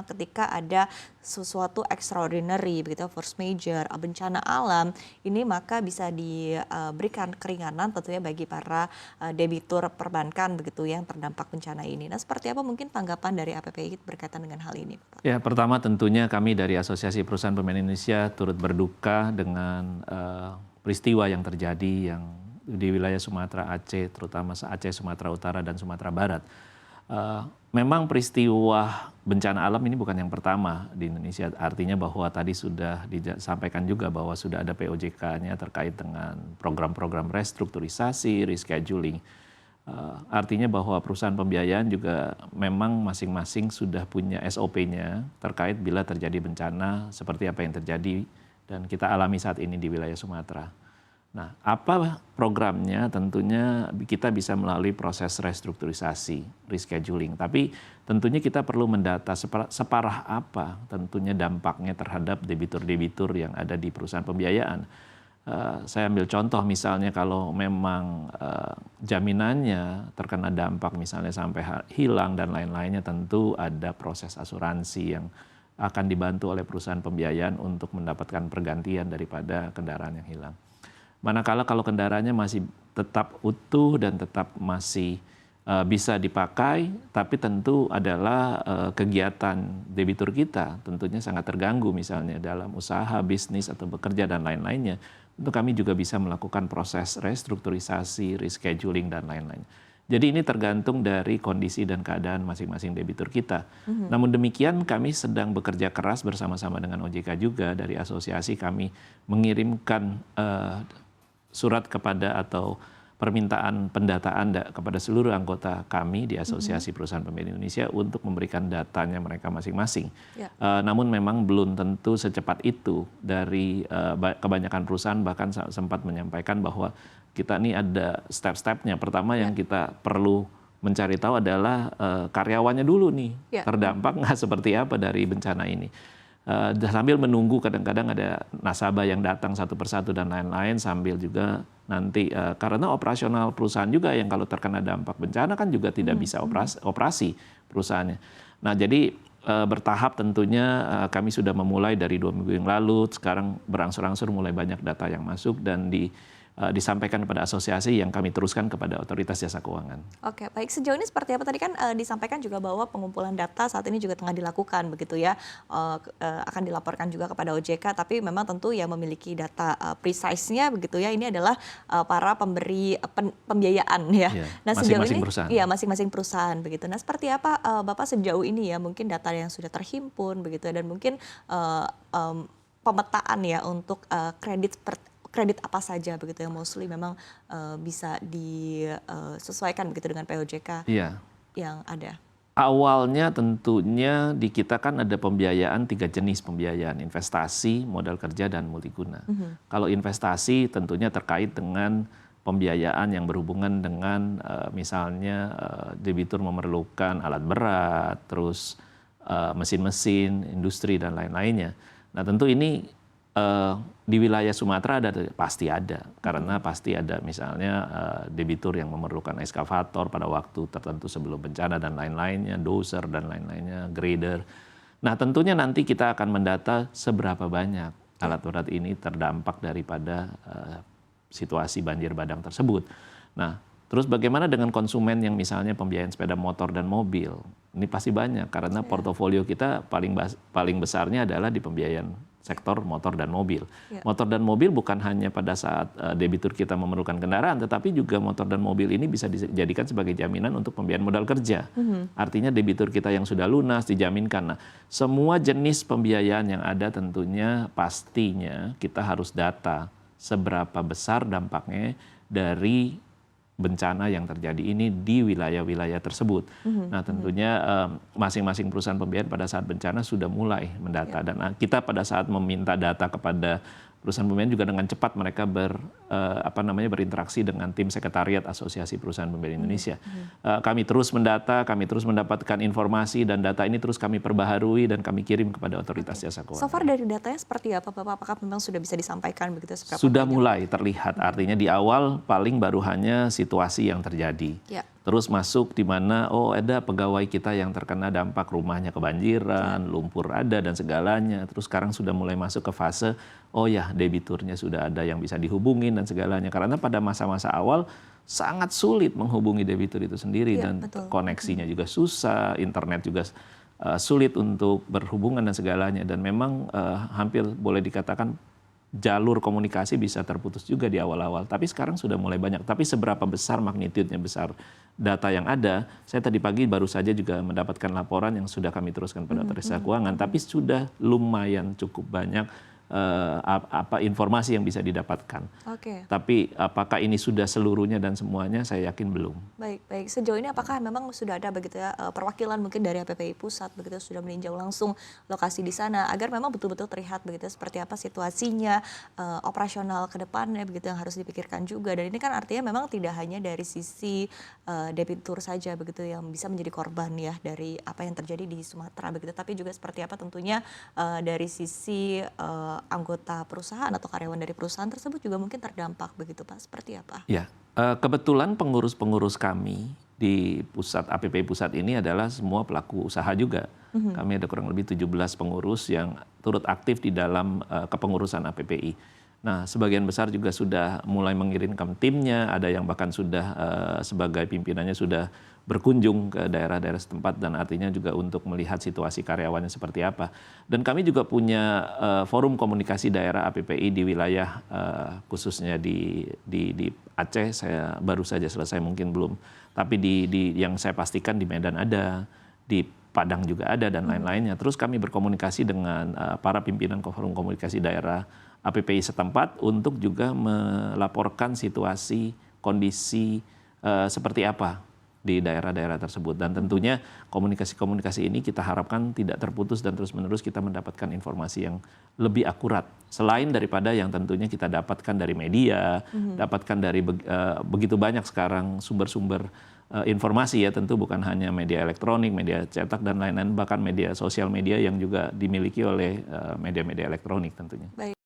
ketika ada sesuatu extraordinary begitu, force major, bencana alam, ini maka bisa diberikan keringanan tentunya bagi para debitur perbankan begitu yang terdampak bencana ini. Nah, seperti apa mungkin tanggapan dari APPI berkaitan dengan hal ini, Pak? Ya, pertama tentunya kami dari Asosiasi Perusahaan Pembiayaan Indonesia turut berduka dengan peristiwa yang terjadi yang di wilayah Sumatera, Aceh, terutama Aceh, Sumatera Utara, dan Sumatera Barat. Memang peristiwa bencana alam ini bukan yang pertama di Indonesia. Artinya bahwa tadi sudah disampaikan juga bahwa sudah ada POJK-nya terkait dengan program-program restrukturisasi, rescheduling. Artinya bahwa perusahaan pembiayaan juga memang masing-masing sudah punya SOP-nya terkait bila terjadi bencana seperti apa yang terjadi dan kita alami saat ini di wilayah Sumatera. Nah, apa programnya? Tentunya kita bisa melalui proses restrukturisasi, rescheduling. Tapi tentunya kita perlu mendata separah apa tentunya dampaknya terhadap debitur-debitur yang ada di perusahaan pembiayaan. Saya ambil contoh misalnya kalau memang jaminannya terkena dampak misalnya sampai hilang dan lain-lainnya, tentu ada proses asuransi yang akan dibantu oleh perusahaan pembiayaan untuk mendapatkan pergantian daripada kendaraan yang hilang. Manakala kalau kendaraannya masih tetap utuh dan tetap masih bisa dipakai, tapi tentu adalah kegiatan debitur kita tentunya sangat terganggu misalnya dalam usaha, bisnis, atau bekerja dan lain-lainnya. Tentu kami juga bisa melakukan proses restrukturisasi, rescheduling, dan lain-lain. Jadi ini tergantung dari kondisi dan keadaan masing-masing debitur kita. Namun demikian kami sedang bekerja keras bersama-sama dengan OJK juga. Dari asosiasi kami mengirimkan surat kepada atau permintaan pendataan kepada seluruh anggota kami di Asosiasi Perusahaan Pembiayaan Indonesia untuk memberikan datanya mereka masing-masing. Namun memang belum tentu secepat itu. Dari kebanyakan perusahaan bahkan sempat menyampaikan bahwa kita ini ada step-stepnya. Pertama yang kita perlu mencari tahu adalah karyawannya dulu nih, terdampak nggak seperti apa dari bencana ini. Sambil menunggu kadang-kadang ada nasabah yang datang satu persatu dan lain-lain, sambil juga nanti karena operasional perusahaan juga yang kalau terkena dampak bencana kan juga tidak bisa operasi perusahaannya. Nah, jadi bertahap tentunya kami sudah memulai dari 2 minggu yang lalu, sekarang berangsur-angsur mulai banyak data yang masuk dan disampaikan kepada asosiasi yang kami teruskan kepada Otoritas Jasa Keuangan. Oke, baik. Sejauh ini seperti apa? Tadi kan disampaikan juga bahwa pengumpulan data saat ini juga tengah dilakukan begitu ya, akan dilaporkan juga kepada OJK, tapi memang tentu yang memiliki data precise-nya begitu ya, ini adalah para pemberi pembiayaan ya. Nah, sejauh ini perusahaan. Iya, masing-masing perusahaan begitu. Nah, seperti apa Bapak sejauh ini ya, mungkin data yang sudah terhimpun begitu dan mungkin pemetaan ya untuk kredit apa saja begitu yang mostly memang bisa disesuaikan begitu dengan POJK yang ada. Awalnya tentunya di kita kan ada pembiayaan 3 jenis pembiayaan, investasi, modal kerja, dan multiguna. Kalau investasi tentunya terkait dengan pembiayaan yang berhubungan dengan misalnya debitur memerlukan alat berat, terus mesin-mesin, industri, dan lain-lainnya. Nah, tentu ini di wilayah Sumatera pasti ada, karena pasti ada misalnya debitur yang memerlukan ekskavator pada waktu tertentu sebelum bencana dan lain-lainnya, dozer dan lain-lainnya, grader. Nah, tentunya nanti kita akan mendata seberapa banyak alat berat ini terdampak daripada situasi banjir bandang tersebut. Nah, terus bagaimana dengan konsumen yang misalnya pembiayaan sepeda motor dan mobil? Ini pasti banyak karena portofolio kita paling besarnya adalah di pembiayaan sektor motor dan mobil. Motor dan mobil bukan hanya pada saat debitur kita memerlukan kendaraan, tetapi juga motor dan mobil ini bisa dijadikan sebagai jaminan untuk pembiayaan modal kerja. Artinya debitur kita yang sudah lunas dijaminkan. Nah, semua jenis pembiayaan yang ada tentunya pastinya kita harus data seberapa besar dampaknya dari bencana yang terjadi ini di wilayah-wilayah tersebut. Nah, tentunya masing-masing perusahaan pembiayaan pada saat bencana sudah mulai mendata dan kita pada saat meminta data kepada perusahaan pembiayaan juga dengan cepat mereka berinteraksi dengan tim sekretariat Asosiasi Perusahaan Pembiayaan Indonesia. Kami terus mendata, kami terus mendapatkan informasi dan data ini terus kami perbaharui dan kami kirim kepada Otoritas Jasa Keuangan. So far dari datanya seperti apa, Bapak? Apakah memang sudah bisa disampaikan begitu? Sudah mulai terlihat, artinya di awal paling baru hanya situasi yang terjadi. terus masuk di mana ada pegawai kita yang terkena dampak rumahnya kebanjiran, lumpur ada dan segalanya. Terus sekarang sudah mulai masuk ke fase debiturnya sudah ada yang bisa dihubungin dan segalanya. Karena pada masa-masa awal sangat sulit menghubungi debitur itu sendiri dan betul. koneksinya juga susah, internet juga sulit untuk berhubungan dan segalanya. Dan memang hampir boleh dikatakan jalur komunikasi bisa terputus juga di awal-awal. Tapi sekarang sudah mulai banyak. Tapi seberapa besar magnitudenya besar data yang ada, saya tadi pagi baru saja juga mendapatkan laporan yang sudah kami teruskan pada Otorita Jasa Keuangan. Tapi sudah lumayan cukup banyak informasi yang bisa didapatkan. Oke. Tapi apakah ini sudah seluruhnya dan semuanya, saya yakin belum. Baik. Sejauh ini apakah memang sudah ada begitu ya perwakilan mungkin dari APPI Pusat begitu sudah meninjau langsung lokasi di sana agar memang betul-betul terlihat begitu seperti apa situasinya operasional ke depannya begitu yang harus dipikirkan juga. Dan ini kan artinya memang tidak hanya dari sisi debitur saja begitu yang bisa menjadi korban ya dari apa yang terjadi di Sumatera begitu, tapi juga seperti apa tentunya dari sisi anggota perusahaan atau karyawan dari perusahaan tersebut juga mungkin terdampak begitu Pak, seperti apa? Ya, kebetulan pengurus-pengurus kami di pusat APPI Pusat ini adalah semua pelaku usaha juga. Kami ada kurang lebih 17 pengurus yang turut aktif di dalam kepengurusan APPI. Nah, sebagian besar juga sudah mulai mengirimkan timnya, ada yang bahkan sudah sebagai pimpinannya sudah berkunjung ke daerah-daerah setempat dan artinya juga untuk melihat situasi karyawannya seperti apa. Dan kami juga punya forum komunikasi daerah APPI di wilayah khususnya di Aceh. Saya baru saja selesai, mungkin belum. Tapi yang saya pastikan di Medan ada, di Padang juga ada dan lain-lainnya. Terus kami berkomunikasi dengan para pimpinan forum komunikasi daerah APPI setempat untuk juga melaporkan situasi, kondisi seperti apa di daerah-daerah tersebut. Dan tentunya komunikasi-komunikasi ini kita harapkan tidak terputus dan terus-menerus kita mendapatkan informasi yang lebih akurat. Selain daripada yang tentunya kita dapatkan dari media, dapatkan dari begitu banyak sekarang sumber-sumber informasi ya, tentu bukan hanya media elektronik, media cetak dan lain-lain, bahkan media sosial media yang juga dimiliki oleh media-media elektronik tentunya. Baik.